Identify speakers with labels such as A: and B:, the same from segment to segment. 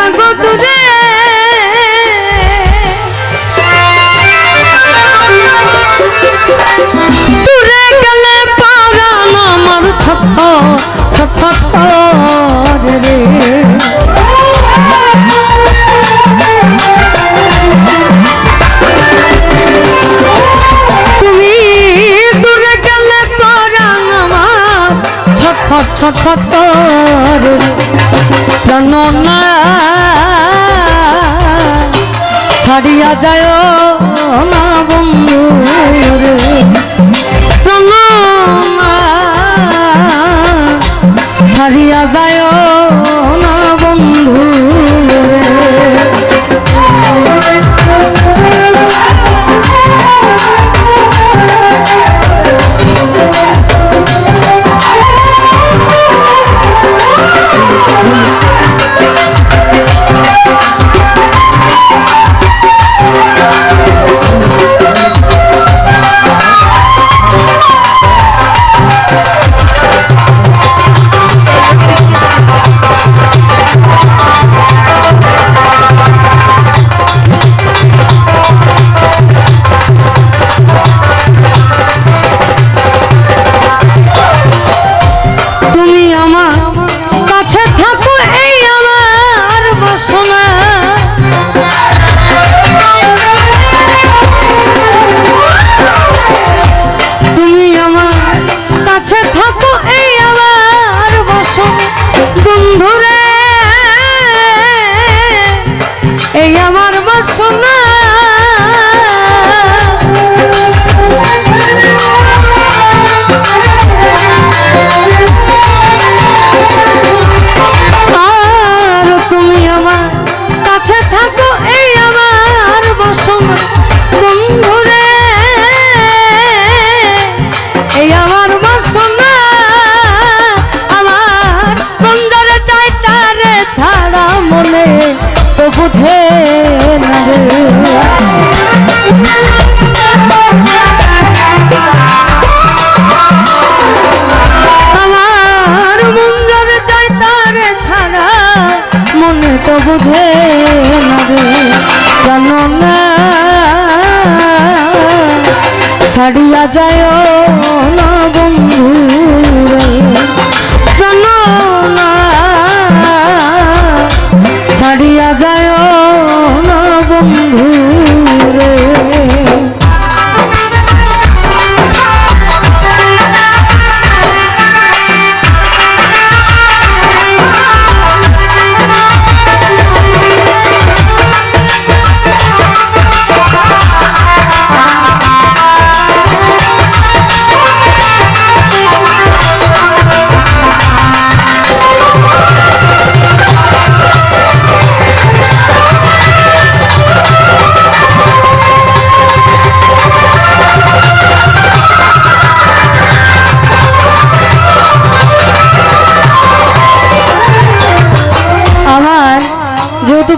A: মাগো দূরে দূরে গেলে পারান আমার ছোট ছোট রে তুমি দূরে গেলে পারান আমার ছোট ছোট রে প্রাণনা ছাড়িয়া যায় না বন্ধু রে প্রাণনা ছাড়িয়া যায় না বন্ধু রে বুঝে না আমার মন যারে চাই তারে ছাড়া মনে তো বুঝে না রে জানো না ছাড়িয়া যায় না বন্ধু রে জানো না ছাড়িয়া যায় না বন্ধু রে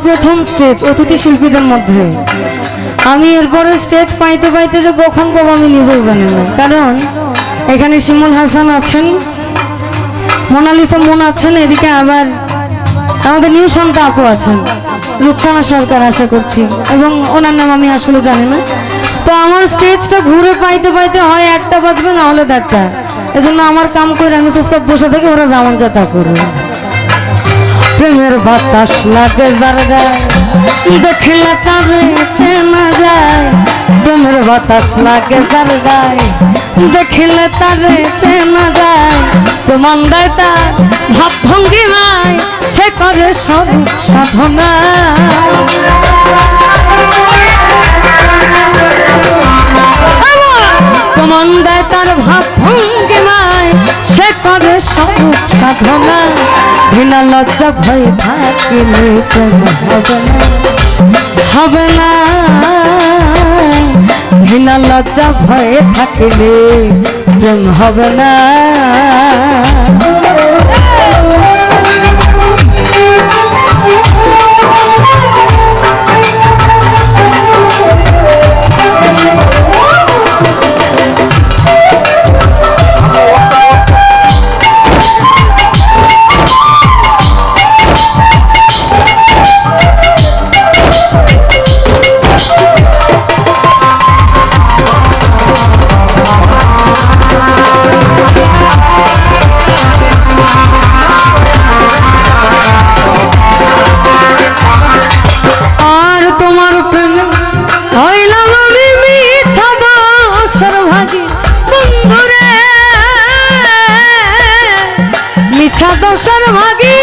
A: প্রথম স্টেজ অতিথি শিল্পীদের মধ্যে আমি এরপরে স্টেজ পাইতে পাইতে যে কখন পাবো আমি নিজেও জানি না কারণ এখানে শিমুল হাসান আছেন মোনালিসা মন আছেন এদিকে আবার আমাদের নিউ শান্তা আপু আছেন রুকসানা সরকার আশা করছি এবং ওনার নাম আমি আসলে জানি না তো আমার স্টেজটা ঘুরে পাইতে পাইতে হয় 1টা বাজবে না হলে 1:30 এজন্য আমার কাম করে আমি চুপচাপ বসে থেকে ওরা যেমন যা করবে প্রেমের বাতাস লাগে যার গায়ে দেখলে তারে চেনা যায় প্রেমের বাতাস লাগে যার গায়ে দেখলে তারে চেনা যায় প্রমাণ দেয় তার ভাব ভঙ্গিমায় সে করে সব সাধনা প্রমাণ দেয় তার ভাব ভঙ্গিমায় সে করে সব সাধনা বিনা লজ্জা ভয় থাকিলে প্রেম হবে না বিনা লজ্জা ভয়ে থাকিলে প্রেম হবে না নিছা দোষের ভাগী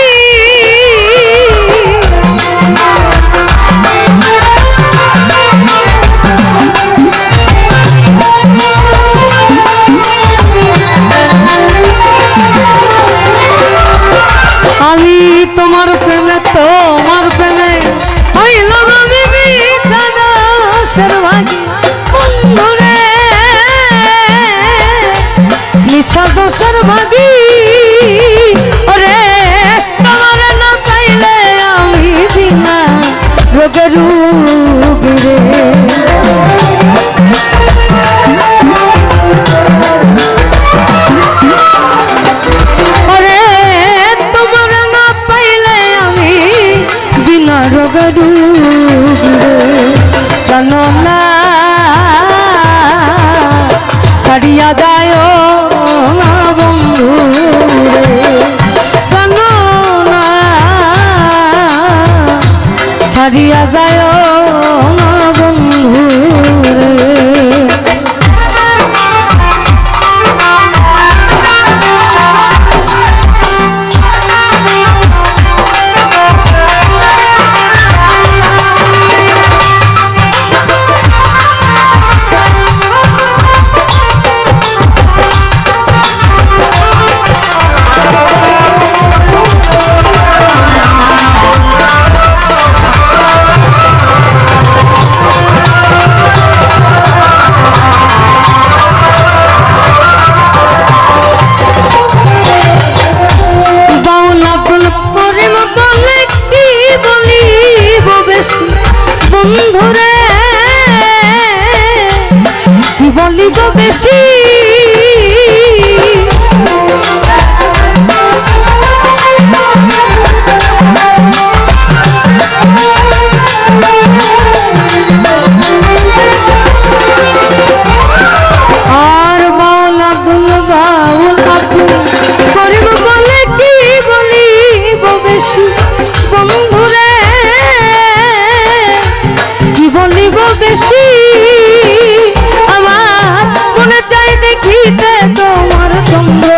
A: আমি তোমার প্রেমে হইলাম আমি মিছা দোষের ভাগী বন্ধুরে মিছা দোষের ভাগী ওরে তোমার না পাইলে আমি বিনা রোগে রোগী রে জানো না ছাড়িয়া যায় না বন্ধু জানো না ছাড়িয়া যায় না বন্ধু বন্ধুরে কি বলিব বেশি আর বাউল আব্দুল করিব বলে কি বলিব বেশি বন্ধুরে বলিব বেশি আমার মনে চাই দেখিতে তোমার চন্দ্র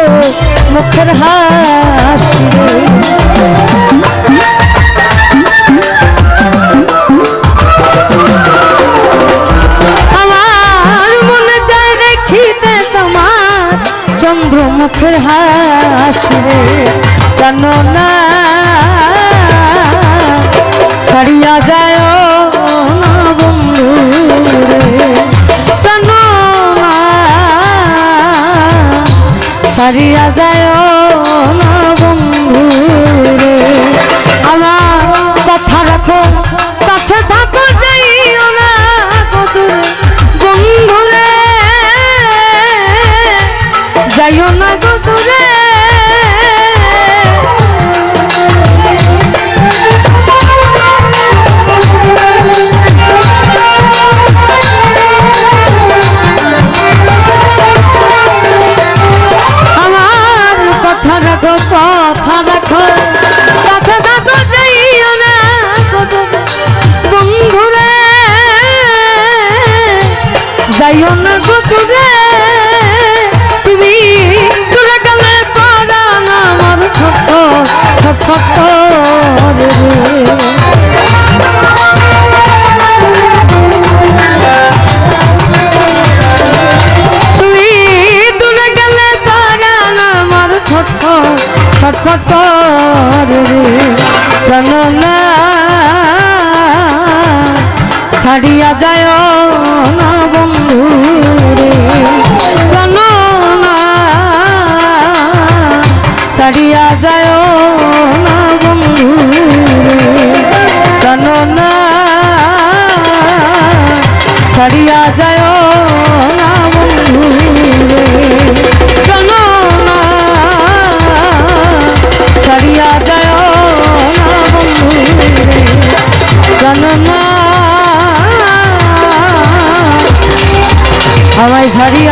A: মুখের হাসি আমার মনে চাই দেখিতে তোমার চন্দ্র মুখের হাসি জানো না ছাড়িয়া যায় বন্ধু রে জানো না ছাড়িয়া যায় না বন্ধু রে আমার কথা রাখো কাছে থাকো যাইও না দূরে বন্ধু রে যাইও না দূরে যাইও না গো দূরে তুমি দূরে গেলে পরাণ আমার ছোট ছোট রে তুমি দূরে গেলে পরাণ আমার ছোট ছোট রে জানো না ছাড়িয়া যায় না বন্ধু রে জানো না ছাড়িয়া যায় না বন্ধু রে জানো না ছাড়িয়া যায় না বন্ধু রে জানো না ছাড়িয়া যায় না বন্ধু রে জানো না আমায় ছাড়িয়া